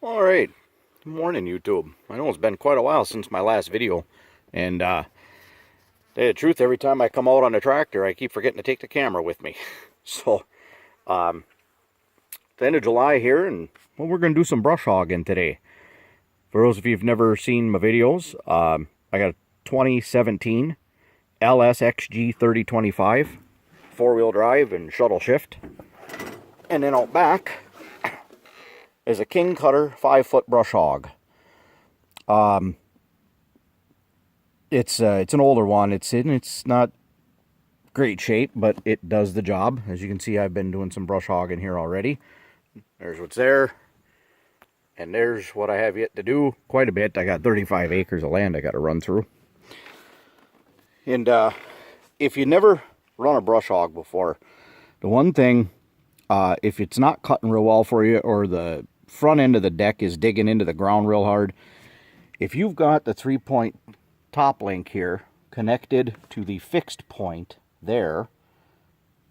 Alright, good morning YouTube. I know it's been quite a while since my last video, and to tell you the truth, every time I come out on the tractor I keep forgetting to take the camera with me. So, the end of July here, and well, we're going to do some brush hogging today. For those of you who've never seen my videos, I got a 2017 LS XG3025 4-wheel drive and shuttle shift, and then out back is a King Cutter 5-foot brush hog. It's an older one. It's not great shape, but it does the job. As you can see, I've been doing some brush hogging here already. There's what's there, and there's what I have yet to do. Quite a bit. I got 35 acres of land I got to run through. And if you never run a brush hog before, the one thing, if it's not cutting real well for you, or the front end of the deck is digging into the ground real hard, if you've got the 3-point top link here connected to the fixed point there,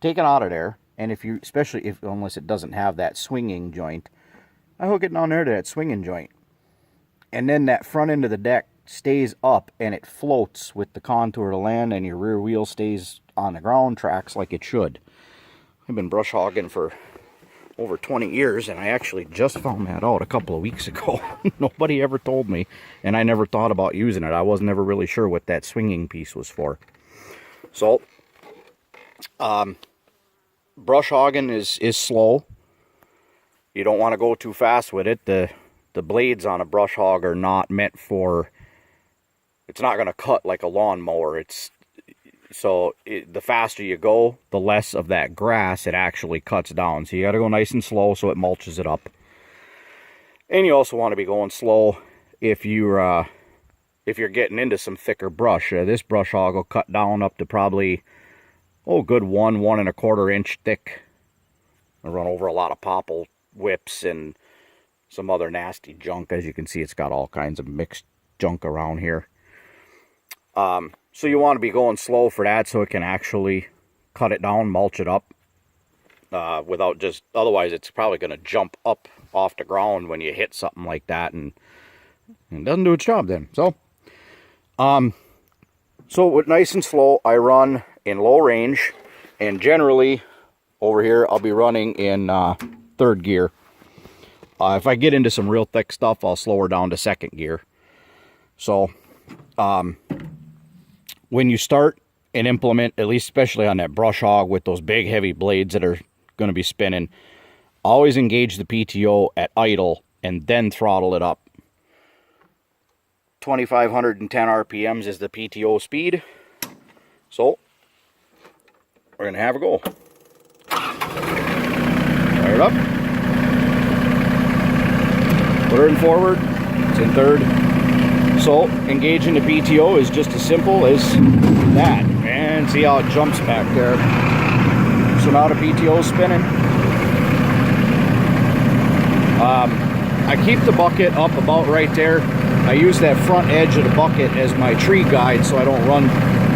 take it out of there, and if you, especially if, unless it doesn't have that swinging joint, I hook it down there to that swinging joint, and then that front end of the deck stays up and it floats with the contour of the land, and your rear wheel stays on the ground tracks like it should. I've been brush hogging for over 20 years, and I actually just found that out a couple of weeks ago. Nobody ever told me, and I never thought about using it. I was never really sure what that swinging piece was for. So, brush hogging is slow. You don't want to go too fast with it. The blades on a brush hog are not meant for, it's not going to cut like a lawnmower. The faster you go, the less of that grass it actually cuts down. So you got to go nice and slow so it mulches it up. And you also want to be going slow if you're getting into some thicker brush. This brush hog will cut down up to probably, good 1.25 inch thick. I run over a lot of popple whips and some other nasty junk. As you can see, it's got all kinds of mixed junk around here. So you want to be going slow for that, so it can actually cut it down, mulch it up, without just, otherwise it's probably going to jump up off the ground when you hit something like that, and it doesn't do its job then. So with nice and slow, I run in low range, and generally over here I'll be running in third gear. If I get into some real thick stuff, I'll slow her down to second gear. So when you start and implement, at least especially on that brush hog with those big heavy blades that are going to be spinning, always engage the PTO at idle and then throttle it up. 2,510 RPMs is the PTO speed. So we're going to have a go. Fire it up. Put her in forward. It's in third. So, engaging the PTO is just as simple as that. And see how it jumps back there. So now the PTO is spinning. I keep the bucket up about right there. I use that front edge of the bucket as my tree guide so I don't run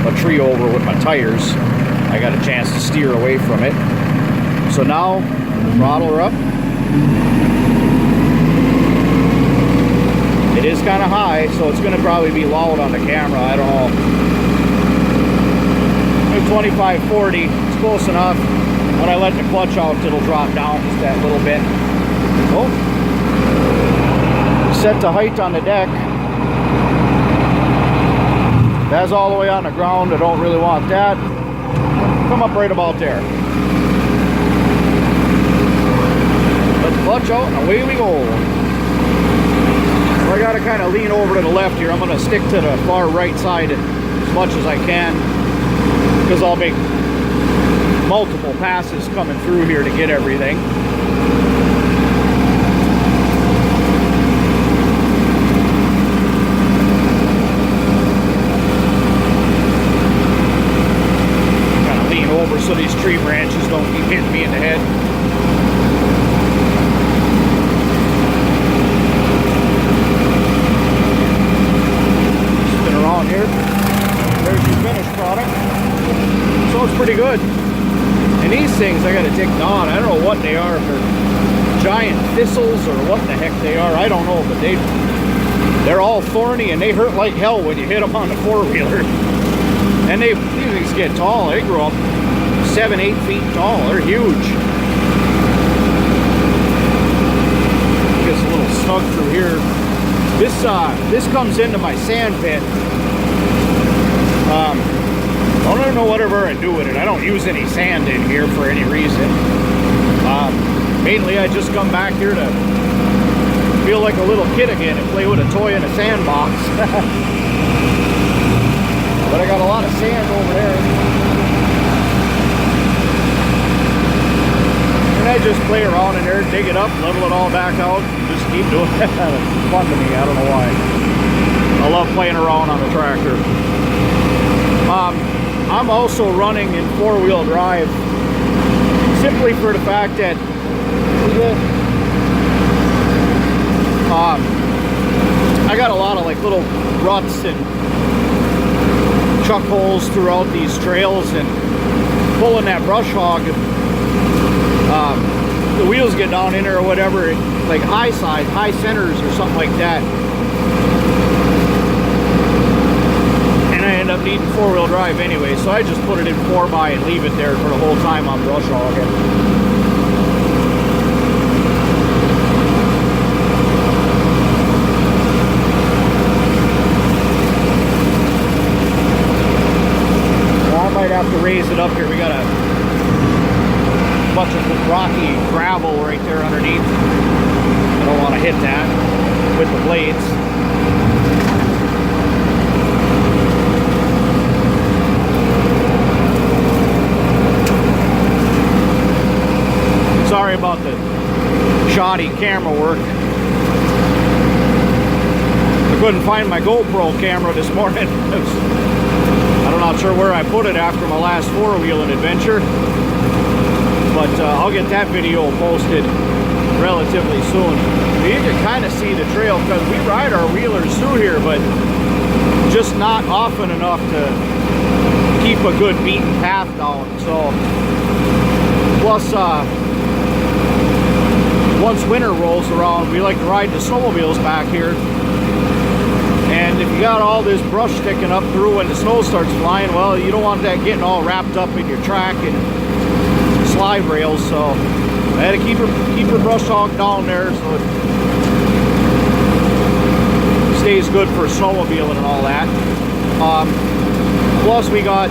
a tree over with my tires. I got a chance to steer away from it. So now, throttle her up. It is kind of high, so it's going to probably be loud on the camera. I don't know. 25-40, it's close enough. When I let the clutch out, it'll drop down just that little bit. Oh. Set the height on the deck. That's all the way on the ground. I don't really want that. Come up right about there. Let the clutch out, and away we go. I gotta kind of lean over to the left here. I'm gonna stick to the far right side as much as I can, because I'll make multiple passes coming through here to get everything. Kind of lean over so these tree branches don't keep hitting me in the head. Here, there's your finished product. So it's pretty good. And these things I gotta take down. I don't know what they are, if they're giant giant thistles or what the heck they are. I don't know, but they're all thorny and they hurt like hell when you hit them on the four-wheeler. And these things get tall. They grow up 7-8 feet tall. They're huge. Gets a little snug through here. This comes into my sand pit. I don't know whatever I do with it. I don't use any sand in here for any reason. Mainly I just come back here to feel like a little kid again and play with a toy in a sandbox. But I got a lot of sand over there. And I just play around in there, dig it up, level it all back out, and just keep doing it. It's fun to me, I don't know why. I love playing around on the tractor. I'm also running in four-wheel drive simply for the fact that I got a lot of like little ruts and chuck holes throughout these trails, and pulling that brush hog, the wheels get down in there or whatever, like high centers or something like that, and I end up needing four-wheel drive anyway, so I just put it in 4x and leave it there for the whole time I'm brush hogging. Have to raise it up here. We got a bunch of rocky gravel right there underneath. I don't want to hit that with the blades. Sorry about the shoddy camera work. I couldn't find my GoPro camera this morning. I'm not sure where I put it after my last four-wheeling adventure, but I'll get that video posted relatively soon. You can kind of see the trail because we ride our wheelers through here, but just not often enough to keep a good beaten path down. So, plus once winter rolls around, we like to ride the snowmobiles back here. And if you got all this brush sticking up through when the snow starts flying, well, you don't want that getting all wrapped up in your track and slide rails. So I had to keep her brush hog down there so it stays good for snowmobiling and all that. Plus we got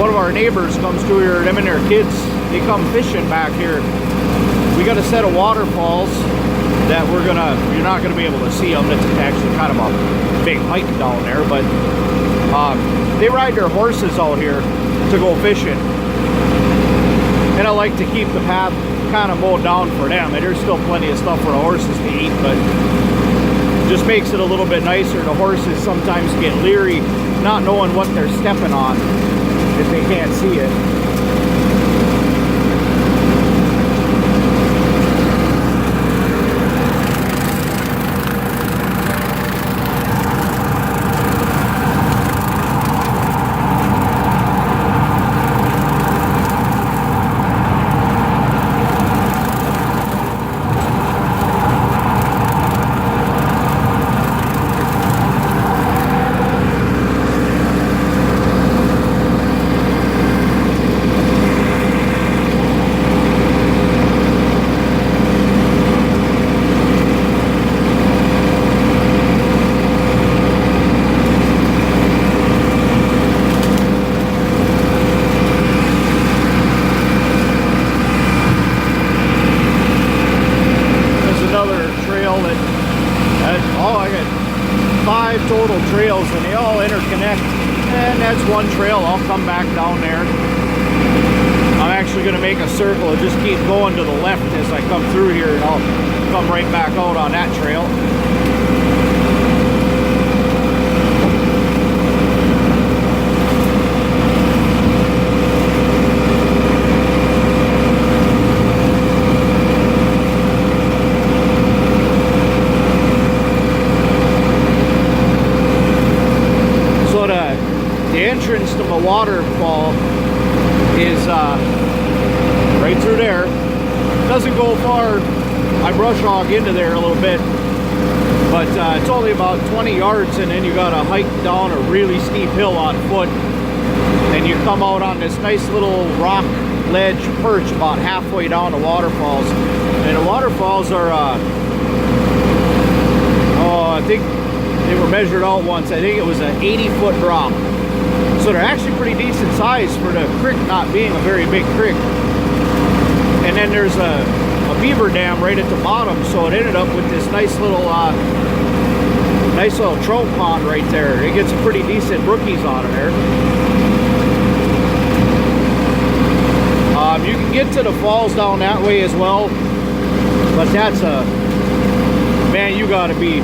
one of our neighbors comes through here, them and their kids, they come fishing back here. We got a set of waterfalls that you're not gonna be able to see them. It's actually kind of a big hike down there, but they ride their horses out here to go fishing, and I like to keep the path kind of mowed down for them. And there's still plenty of stuff for the horses to eat, but just makes it a little bit nicer. The horses sometimes get leery not knowing what they're stepping on if they can't see it. Total trails, and they all interconnect, and that's one trail. I'll come back down there. I'm actually going to make a circle and just keep going to the left as I come through here, and I'll come right back out on that trail. The entrance to my waterfall is right through there. doesn't go far. I brush hog into there a little bit, but it's only about 20 yards, and then you got to hike down a really steep hill on foot, and you come out on this nice little rock ledge perch about halfway down the waterfalls. And the waterfalls are I think they were measured out once. I think it was an 80-foot drop, so they're actually pretty decent size for the creek not being a very big creek. And then there's a beaver dam right at the bottom, so it ended up with this nice little trout pond right there. It gets some pretty decent brookies out of there. You can get to the falls down that way as well, but that's man, you gotta be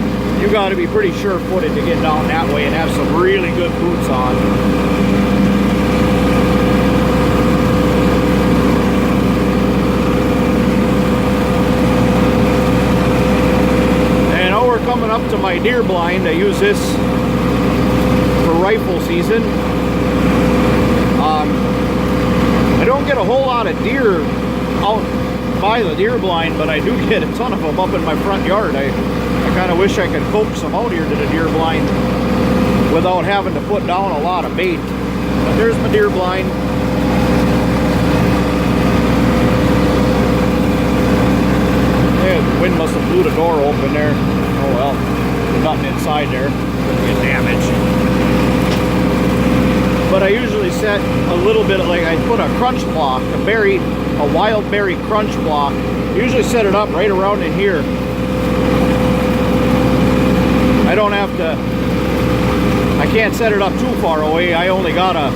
pretty sure-footed to get down that way and have some really good boots on. And now we're coming up to my deer blind. I use this for rifle season. I don't get a whole lot of deer out by the deer blind, but I do get a ton of them up in my front yard. I kind of wish I could coax some out here to the deer blind without having to put down a lot of bait. But there's my deer blind. Yeah, the wind must have blew the door open there. Oh well, there's nothing inside there. Could get damaged. But I usually set a little bit of, like, I put a crunch block, a wild berry crunch block. I usually set it up right around in here. I don't have to, I can't set it up too far away. I got a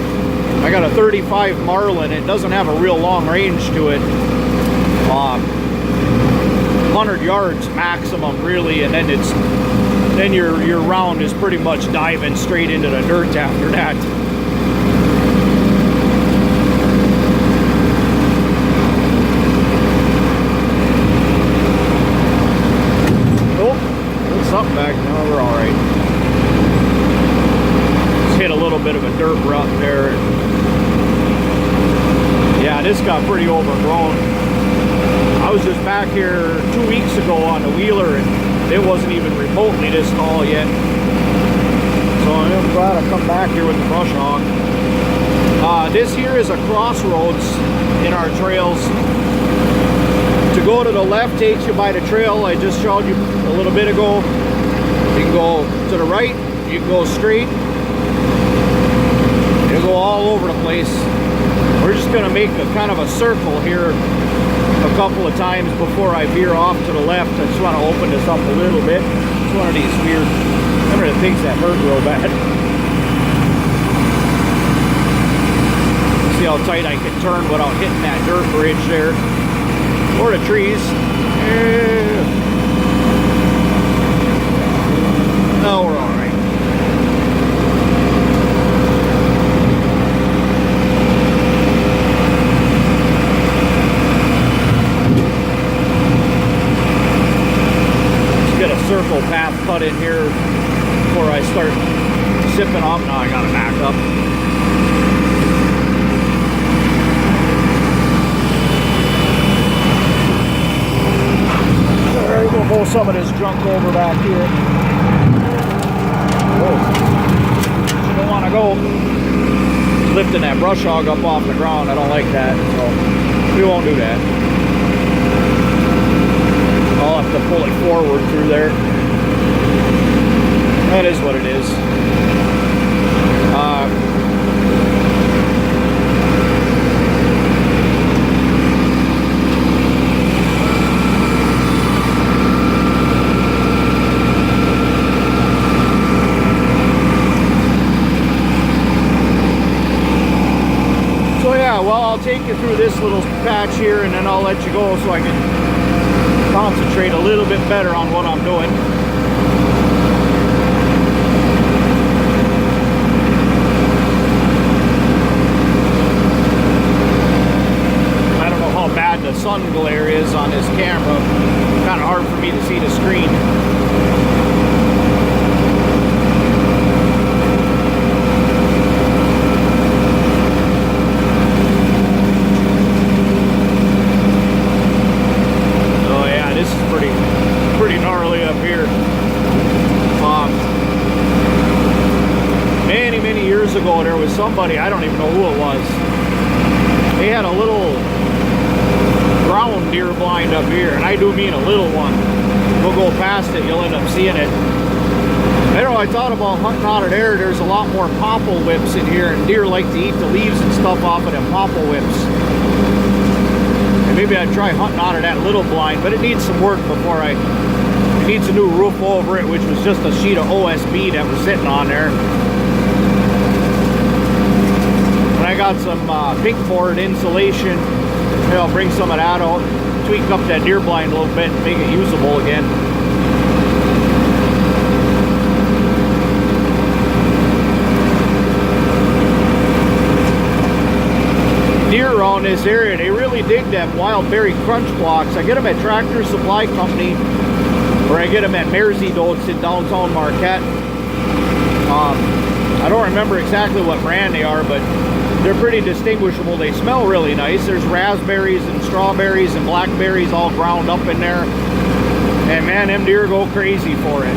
35 Marlin. It doesn't have a real long range to it. 100 yards maximum, really, and then your round is pretty much diving straight into the dirt after that. Up back now, we're all right. Just hit a little bit of a dirt rut there. Yeah, this got pretty overgrown. I was just back here 2 weeks ago on the wheeler, and it wasn't even remotely this tall yet. So I'm glad I come back here with the brush hog. This here is a crossroads in our trails. To go to the left takes you by the trail I just showed you a little bit ago. You can go to the right, you can go straight. You'll go all over the place. We're just going to make a kind of a circle here a couple of times before I veer off to the left. I just want to open this up a little bit. It's one of these weird, remember the things that hurt real bad. See how tight I can turn without hitting that dirt bridge there. Or the trees. No, we're all right. Let's get a circle path cut in here before I start sipping off. Now I gotta back up. Alright, we'll pull some of this junk over back here. Whoa. You don't want to go lifting that brush hog up off the ground. I don't like that, so we won't do that. I'll have to pull it forward through there. That is what it is. Well, I'll take you through this little patch here, and then I'll let you go so I can concentrate a little bit better on what I'm doing. I don't know how bad the sun glare is on this camera. Kind of hard for me to see the screen. somebody, I don't even know who it was. They had a little brown deer blind up here, and I do mean a little one. We'll go past it, you'll end up seeing it. I don't know, I thought about hunting out of there. There's a lot more popple whips in here, and deer like to eat the leaves and stuff off of them popple whips. And maybe I'd try hunting out of that little blind, but it needs some work before it needs a new roof over it, which was just a sheet of OSB that was sitting on there. And I got some pink board insulation. Maybe I'll bring some of that out, tweak up that deer blind a little bit and make it usable again. Deer around this area, they really dig them wild berry crunch blocks. I get them at Tractor Supply Company, or I get them at Mersey Dotes in downtown Marquette. I don't remember exactly what brand they are, but they're pretty distinguishable. They smell really nice. There's raspberries and strawberries and blackberries all ground up in there. And man, them deer go crazy for it.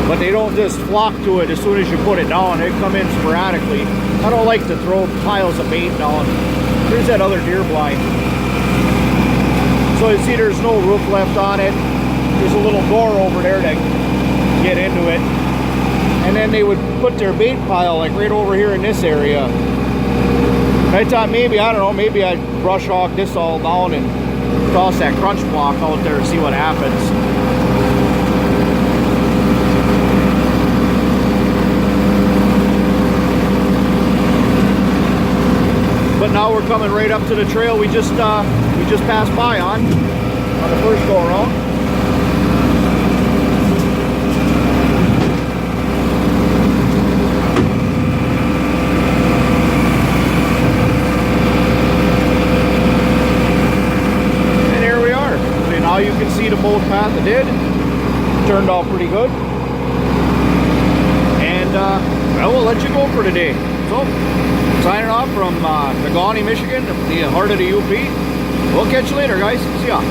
But they don't just flock to it as soon as you put it down. They come in sporadically. I don't like to throw piles of bait down. Here's that other deer blind. So you see there's no roof left on it. There's a little door over there to get into it. And then they would put their bait pile like right over here in this area. And I thought maybe, I don't know, maybe I'd brush hog this all down and toss that crunch block out there and see what happens. But now we're coming right up to the trail we just passed by on the first go around. And here we are. And now you can see the boat path it did. Turned out pretty good. And well, we'll let you go for today. So, signing off from Negaunee, Michigan, the heart of the UP. We'll catch you later, guys. See ya.